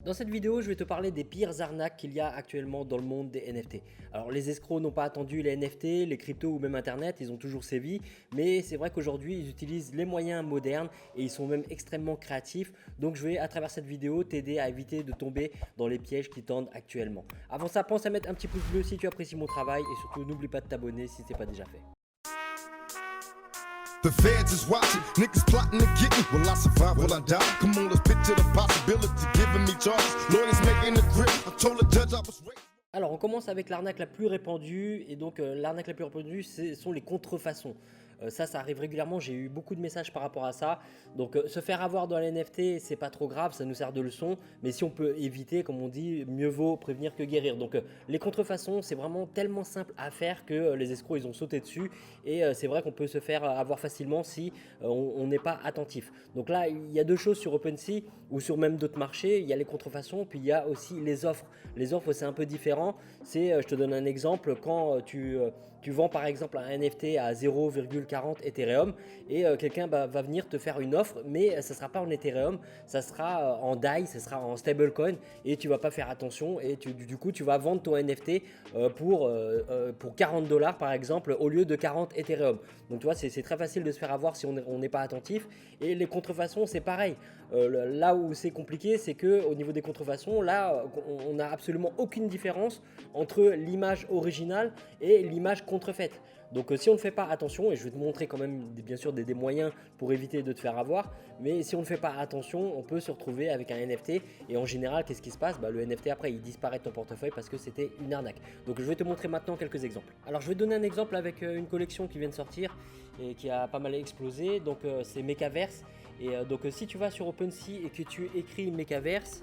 Dans cette vidéo, je vais te parler des pires arnaques qu'il y a actuellement dans le monde des NFT. Alors les escrocs n'ont pas attendu les NFT, les cryptos ou même Internet, ils ont toujours sévi, mais c'est vrai qu'aujourd'hui ils utilisent les moyens modernes et ils sont même extrêmement créatifs. Donc je vais à travers cette vidéo t'aider à éviter de tomber dans les pièges qui tendent actuellement. Avant ça, pense à mettre un petit pouce bleu si tu apprécies mon travail et surtout n'oublie pas de t'abonner si ce n'est pas déjà fait. The feds is watching, niggas plotting to get me. Will I survive? Will I die? Come on, let's picture the possibility giving me charges. Lawyers making a grip. I told the judge I was raised. Alors on commence avec l'arnaque la plus répandue et donc l'arnaque la plus répandue ce sont les contrefaçons. Ça arrive régulièrement, j'ai eu beaucoup de messages par rapport à ça. Donc se faire avoir dans les NFT, c'est pas trop grave, ça nous sert de leçon. Mais si on peut éviter, comme on dit, mieux vaut prévenir que guérir. Donc les contrefaçons, c'est vraiment tellement simple à faire que les escrocs, ils ont sauté dessus. Et c'est vrai qu'on peut se faire avoir facilement si on n'est pas attentif. Donc là, il y a deux choses sur OpenSea ou sur même d'autres marchés. Il y a les contrefaçons, puis il y a aussi les offres. Les offres, c'est un peu différent. Je te donne un exemple, quand tu vends par exemple un NFT à 0,40 Ethereum et quelqu'un va venir te faire une offre, mais ça ne sera pas en Ethereum, ça sera en DAI, ça sera en stablecoin et tu ne vas pas faire attention et du coup tu vas vendre ton NFT pour $40 par exemple au lieu de 40 Ethereum. Donc tu vois, c'est très facile de se faire avoir si on n'est pas attentif. Et les contrefaçons, c'est pareil. Là où c'est compliqué, c'est qu'au niveau des contrefaçons, là on n'a absolument aucune différence entre l'image originale et l'image contrefaite. Donc si on ne fait pas attention, et je vais te montrer quand même bien sûr des moyens pour éviter de te faire avoir, mais si on ne fait pas attention, on peut se retrouver avec un NFT et en général, qu'est-ce qui se passe? Le NFT après il disparaît de ton portefeuille parce que c'était une arnaque. Donc je vais te montrer maintenant quelques exemples. Alors je vais donner un exemple avec une collection qui vient de sortir et qui a pas mal explosé, donc c'est Mechaverse. Et donc si tu vas sur OpenSea et que tu écris Mechaverse,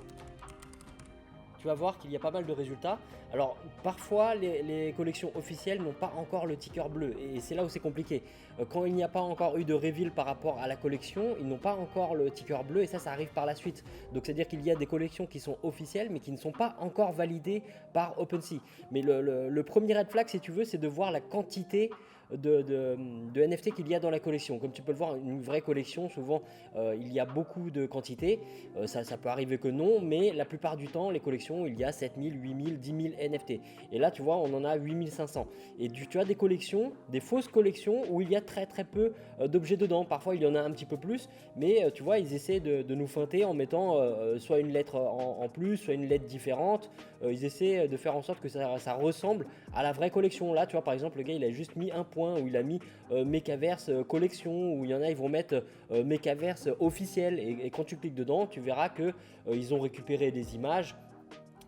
tu vas voir qu'il y a pas mal de résultats. Alors parfois les collections officielles n'ont pas encore le ticker bleu et c'est là où c'est compliqué. Quand il n'y a pas encore eu de reveal par rapport à la collection, ils n'ont pas encore le ticker bleu et ça arrive par la suite. Donc c'est à dire qu'il y a des collections qui sont officielles mais qui ne sont pas encore validées par OpenSea. Mais le premier red flag, si tu veux, c'est de voir la quantité de NFT qu'il y a dans la collection. Comme tu peux le voir, une vraie collection, souvent il y a beaucoup de quantité. Ça peut arriver que non, mais la plupart du temps, les collections, il y a 7000, 8000, 10 000 NFT. Et là, tu vois, on en a 8500. Et tu as des collections, des fausses collections où il y a très peu d'objets dedans. Parfois, il y en a un petit peu plus, mais tu vois, ils essaient de nous feinter en mettant soit une lettre en plus, soit une lettre différente. Ils essaient de faire en sorte que ça ressemble à la vraie collection. Là, tu vois, par exemple, le gars, il a juste mis un point où il a mis Mechaverse collection, où il y en a, ils vont mettre Mechaverse officiel. Et quand tu cliques dedans, tu verras que ils ont récupéré des images.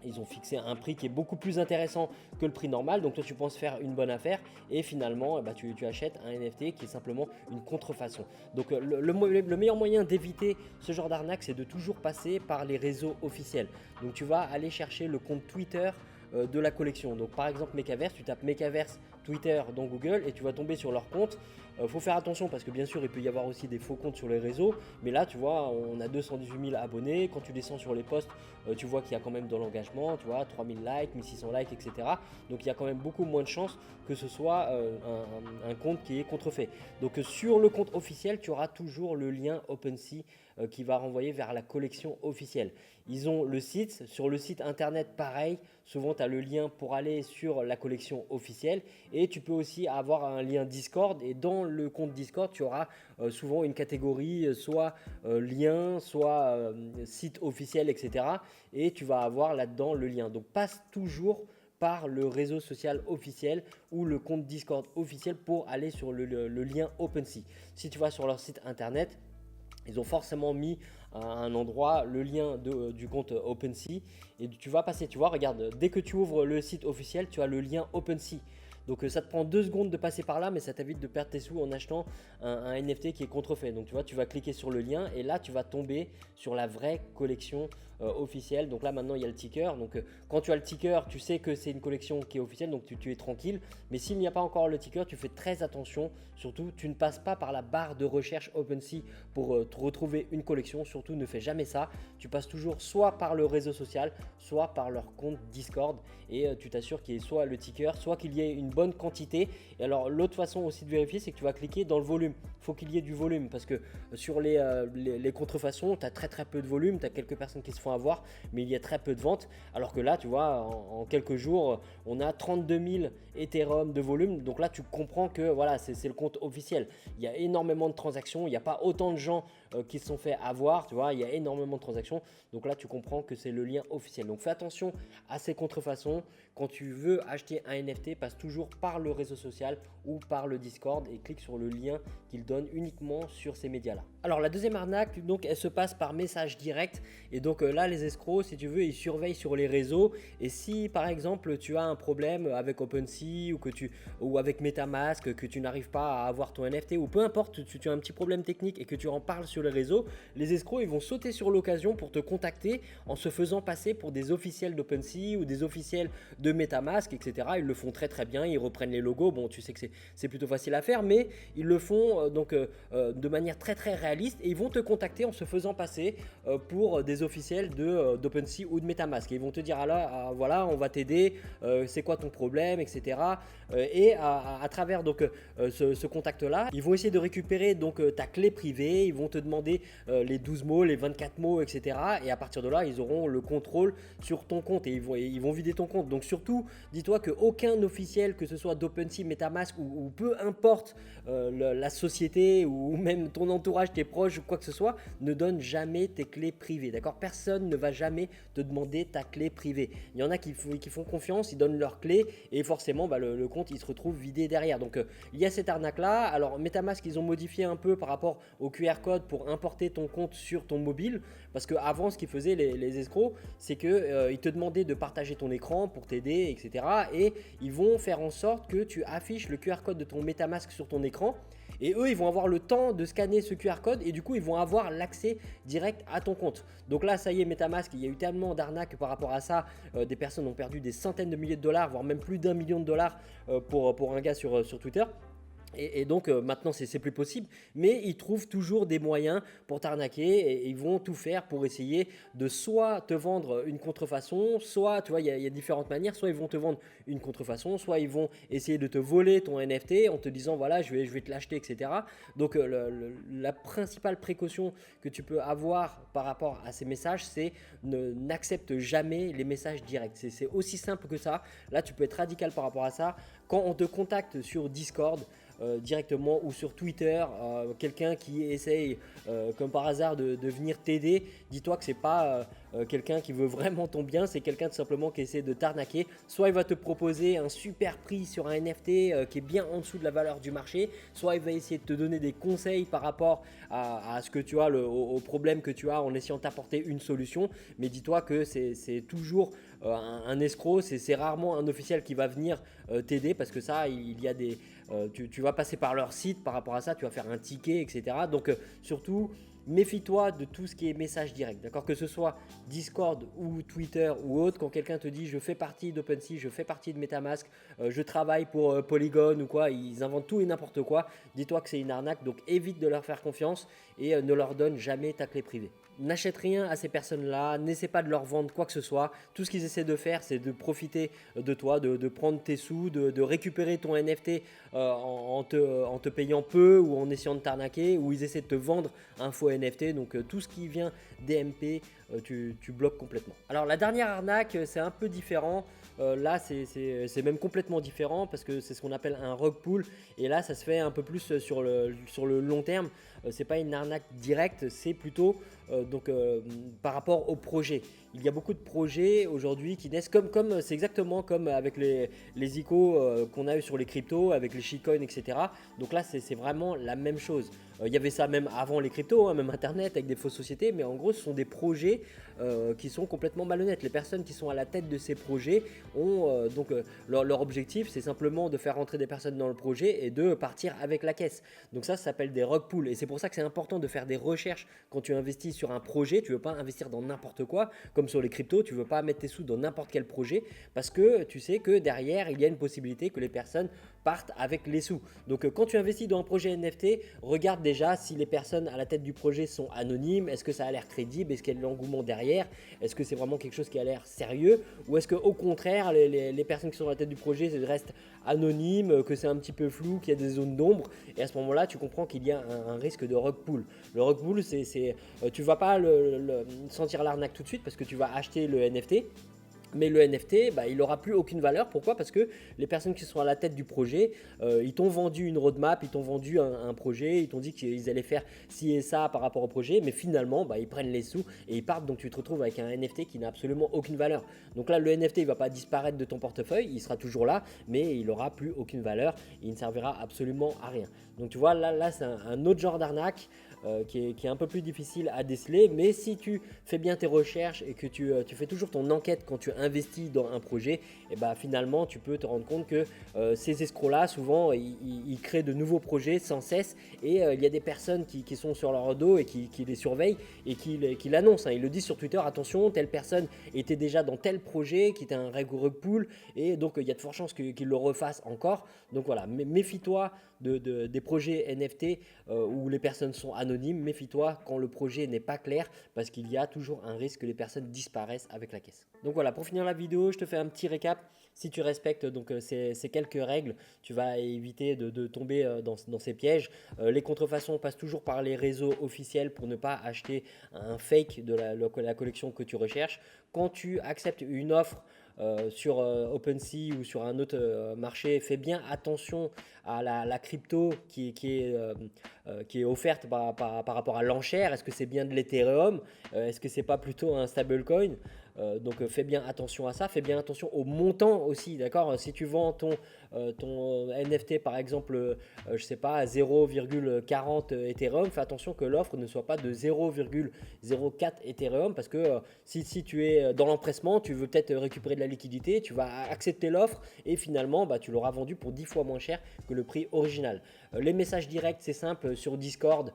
Ils ont fixé un prix qui est beaucoup plus intéressant que le prix normal. Donc toi, tu penses faire une bonne affaire et finalement, tu achètes un NFT qui est simplement une contrefaçon. Donc le meilleur moyen d'éviter ce genre d'arnaque, c'est de toujours passer par les réseaux officiels. Donc tu vas aller chercher le compte Twitter de la collection. Donc par exemple Mechaverse, tu tapes Mechaverse Twitter dans Google et tu vas tomber sur leur compte. Faut faire attention parce que bien sûr il peut y avoir aussi des faux comptes sur les réseaux, mais là tu vois on a 218 000 abonnés. Quand tu descends sur les posts, tu vois qu'il y a quand même de l'engagement, tu vois 3000 likes, 1600 likes, etc. Donc il y a quand même beaucoup moins de chances que ce soit un compte qui est contrefait. Donc sur le compte officiel, tu auras toujours le lien OpenSea qui va renvoyer vers la collection officielle. Ils ont le site, sur le site internet pareil, souvent tu as le lien pour aller sur la collection officielle et tu peux aussi avoir un lien Discord et dans le compte Discord tu auras souvent une catégorie soit lien, soit site officiel, etc. Et tu vas avoir là-dedans le lien. Donc passe toujours par le réseau social officiel ou le compte Discord officiel pour aller sur le lien OpenSea. Si tu vas sur leur site internet, ils ont forcément mis à un endroit le lien du compte OpenSea et tu vas passer, tu vois, regarde, dès que tu ouvres le site officiel, tu as le lien OpenSea. Donc ça te prend 2 secondes de passer par là, mais ça t'évite de perdre tes sous en achetant un NFT qui est contrefait. Donc tu vois, tu vas cliquer sur le lien et là tu vas tomber sur la vraie collection officielle. Donc là maintenant il y a le ticker. Donc quand tu as le ticker, tu sais que c'est une collection qui est officielle, donc tu es tranquille. Mais s'il n'y a pas encore le ticker, tu fais très attention. Surtout, tu ne passes pas par la barre de recherche OpenSea pour te retrouver une collection. Surtout, ne fais jamais ça. Tu passes toujours soit par le réseau social, soit par leur compte Discord et tu t'assures qu'il y ait soit le ticker, soit qu'il y ait une bonne quantité. Et alors l'autre façon aussi de vérifier, c'est que tu vas cliquer dans le volume. Il faut qu'il y ait du volume parce que sur les contrefaçons, tu as très peu de volume, tu as quelques personnes qui se font font avoir, mais il y a très peu de ventes. Alors que là, tu vois, en quelques jours, on a 32 000 Ethereum de volume. Donc là, tu comprends que voilà, c'est le compte officiel. Il y a énormément de transactions. Il n'y a pas autant de gens qui se sont fait avoir. Tu vois, il y a énormément de transactions. Donc là, tu comprends que c'est le lien officiel. Donc fais attention à ces contrefaçons. Quand tu veux acheter un NFT, passe toujours par le réseau social ou par le Discord et clique sur le lien qu'il donne uniquement sur ces médias-là. Alors la deuxième arnaque, donc, elle se passe par message direct. Et donc là, les escrocs, si tu veux, ils surveillent sur les réseaux. Et si par exemple, tu as un problème avec OpenSea ou avec MetaMask, que tu n'arrives pas à avoir ton NFT ou peu importe, tu as un petit problème technique et que tu en parles sur les réseaux, les escrocs, ils vont sauter sur l'occasion pour te contacter en se faisant passer pour des officiels d'OpenSea ou des officiels de MetaMask, etc. Ils le font très très bien, ils reprennent les logos. Bon, tu sais que c'est plutôt facile à faire, mais ils le font de manière très très réaliste et ils vont te contacter en se faisant passer pour des officiels d'OpenSea ou de MetaMask. Et ils vont te dire voilà, on va t'aider, c'est quoi ton problème, etc. Et à travers ce contact-là, ils vont essayer de récupérer ta clé privée, ils vont te demander les 12 mots, les 24 mots, etc. Et à partir de là, ils auront le contrôle sur ton compte et ils vont vider ton compte. Donc surtout, dis-toi qu'aucun officiel, que ce soit d'OpenSea, MetaMask ou peu importe la société ou même ton entourage, tes proches ou quoi que ce soit, ne donne jamais tes clés privées. D'accord? Personne ne va jamais te demander ta clé privée. Il y en a qui font confiance, ils donnent leur clé et forcément le compte il se retrouve vidé derrière. Donc il y a cette arnaque là. Alors MetaMask, ils ont modifié un peu par rapport au QR code pour importer ton compte sur ton mobile, parce qu'avant ce qu'ils faisaient les escrocs, c'est qu'ils te demandaient de partager ton écran pour t'aider, etc. Et ils vont faire en sorte que tu affiches le QR code de ton MetaMask sur ton écran. Et eux, ils vont avoir le temps de scanner ce QR code et du coup, ils vont avoir l'accès direct à ton compte. Donc là, ça y est, MetaMask, il y a eu tellement d'arnaques par rapport à ça. Des personnes ont perdu des centaines de milliers de dollars, voire même plus d'1 million de dollars pour un gars sur Twitter. Et donc maintenant c'est plus possible, mais ils trouvent toujours des moyens pour t'arnaquer et ils vont tout faire pour essayer de soit te vendre une contrefaçon, soit tu vois il y a différentes manières, soit ils vont te vendre une contrefaçon, soit ils vont essayer de te voler ton NFT en te disant voilà je vais te l'acheter, etc. Donc la principale précaution que tu peux avoir par rapport à ces messages, c'est n'accepte jamais les messages directs. C'est aussi simple que ça. Là tu peux être radical par rapport à ça. Quand on te contacte sur Discord, directement ou sur Twitter, quelqu'un qui essaye comme par hasard de venir t'aider, dis-toi que c'est pas quelqu'un qui veut vraiment ton bien, c'est quelqu'un tout simplement qui essaie de t'arnaquer. Soit il va te proposer un super prix sur un NFT qui est bien en dessous de la valeur du marché, soit il va essayer de te donner des conseils par rapport à ce que tu as, au problème que tu as, en essayant de t'apporter une solution. Mais dis-toi que c'est toujours un escroc, c'est rarement un officiel qui va venir t'aider, parce que ça, il y a des... tu vas passer par leur site par rapport à ça, tu vas faire un ticket, etc. Donc surtout, méfie-toi de tout ce qui est message direct, d'accord? Que ce soit Discord ou Twitter ou autre, quand quelqu'un te dit je fais partie d'OpenSea, je fais partie de MetaMask, je travaille pour Polygon ou quoi, ils inventent tout et n'importe quoi, dis-toi que c'est une arnaque, donc évite de leur faire confiance et ne leur donne jamais ta clé privée. N'achète rien à ces personnes-là, n'essaie pas de leur vendre quoi que ce soit. Tout ce qu'ils essaient de faire, c'est de profiter de toi, de prendre tes sous, de récupérer ton NFT en te payant peu ou en essayant de t'arnaquer, ou ils essaient de te vendre un faux NFT. Donc tout ce qui vient DMP, tu bloques complètement. Alors la dernière arnaque, c'est un peu différent. Là, c'est même complètement différent parce que c'est ce qu'on appelle un rug pull. Et là, ça se fait un peu plus sur le long terme. C'est pas une arnaque directe, c'est plutôt par rapport au projet. Il y a beaucoup de projets aujourd'hui qui naissent comme c'est exactement comme avec les ICO qu'on a eu sur les cryptos, avec les shitcoins, etc. Donc là, c'est vraiment la même chose. Il y avait ça même avant les cryptos, même Internet avec des fausses sociétés, mais en gros, ce sont des projets qui sont complètement malhonnêtes. Les personnes qui sont à la tête de ces projets ont leur objectif, c'est simplement de faire rentrer des personnes dans le projet et de partir avec la caisse. Donc ça s'appelle des rug pulls, et c'est pour ça que c'est important de faire des recherches quand tu investis sur un projet. Tu veux pas investir dans n'importe quoi, comme sur les cryptos, tu veux pas mettre tes sous dans n'importe quel projet, parce que tu sais que derrière, il y a une possibilité que les personnes partent avec les sous. Donc quand tu investis dans un projet NFT, regarde déjà si les personnes à la tête du projet sont anonymes, est-ce que ça a l'air crédible, est-ce qu'il y a de l'engouement derrière, est-ce que c'est vraiment quelque chose qui a l'air sérieux, ou est-ce qu'au contraire les personnes qui sont à la tête du projet restent anonymes, que c'est un petit peu flou, qu'il y a des zones d'ombre, et à ce moment-là tu comprends qu'il y a un risque de rug pull. Le rug pull, tu ne vas pas sentir l'arnaque tout de suite parce que tu vas acheter le NFT. Mais le NFT, il n'aura plus aucune valeur. Pourquoi? Parce que les personnes qui sont à la tête du projet, ils t'ont vendu une roadmap, ils t'ont vendu un projet, ils t'ont dit qu'ils allaient faire ci et ça par rapport au projet, mais finalement, ils prennent les sous et ils partent. Donc tu te retrouves avec un NFT qui n'a absolument aucune valeur. Donc là, le NFT, il ne va pas disparaître de ton portefeuille, il sera toujours là, mais il n'aura plus aucune valeur, il ne servira absolument à rien. Donc tu vois, là c'est un autre genre d'arnaque. Qui est un peu plus difficile à déceler, mais si tu fais bien tes recherches et que tu fais toujours ton enquête quand tu investis dans un projet, et finalement tu peux te rendre compte que ces escrocs là souvent ils créent de nouveaux projets sans cesse, et il y a des personnes qui sont sur leur dos et qui les surveillent et qui l'annoncent, hein. Ils le disent sur Twitter: attention, telle personne était déjà dans tel projet qui était un rug pull, et donc il y a de fortes chances qu'ils le refassent encore. Donc voilà, méfie-toi des projets NFT où les personnes sont anonymes. Méfie-toi quand le projet n'est pas clair, parce qu'il y a toujours un risque que les personnes disparaissent avec la caisse. Donc voilà, pour finir la vidéo, je te fais un petit récap. Si tu respectes donc ces quelques règles, tu vas éviter de tomber dans ces pièges. Les contrefaçons passent toujours par les réseaux officiels pour ne pas acheter un fake de la collection que tu recherches. Quand tu acceptes une offre sur OpenSea ou sur un autre marché, fais bien attention à la crypto qui est offerte par rapport à l'enchère. Est-ce que c'est bien de l'Ethereum? Est-ce que c'est pas plutôt un stablecoin? Donc fais bien attention à ça, fais bien attention au montant aussi, d'accord? Si tu vends ton NFT par exemple, je sais pas, à 0,40 Ethereum, fais attention que l'offre ne soit pas de 0,04 Ethereum, parce que si tu es dans l'empressement, tu veux peut-être récupérer de la liquidité, tu vas accepter l'offre et finalement tu l'auras vendu pour 10 fois moins cher que le prix original. Les messages directs, c'est simple, sur Discord.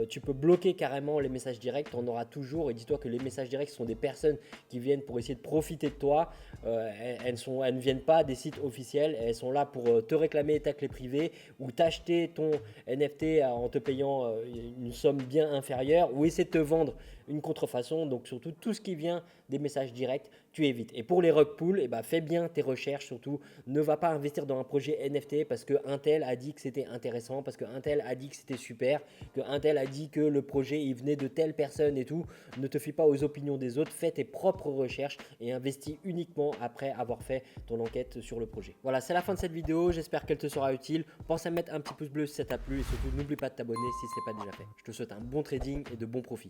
Tu peux bloquer carrément les messages directs, tu en auras toujours, et dis-toi que les messages directs sont des personnes qui viennent pour essayer de profiter de toi. Elles ne viennent pas des sites officiels, elles sont là pour te réclamer ta clé privée ou t'acheter ton NFT en te payant une somme bien inférieure, ou essayer de te vendre une contrefaçon. Donc surtout tout ce qui vient des messages directs, tu évites. Et pour les rug pulls, fais bien tes recherches, surtout ne va pas investir dans un projet NFT parce qu'un tel a dit que c'était intéressant, parce qu'un tel a dit que c'était super, qu'un tel a dit que le projet il venait de telle personne et tout. Ne te fie pas aux opinions des autres, fais tes propres recherches et investis uniquement après avoir fait ton enquête sur le projet. Voilà, c'est la fin de cette vidéo, j'espère qu'elle te sera utile. Pense à mettre un petit pouce bleu si ça t'a plu, et surtout n'oublie pas de t'abonner si ce n'est pas déjà fait. Je te souhaite un bon trading et de bons profits.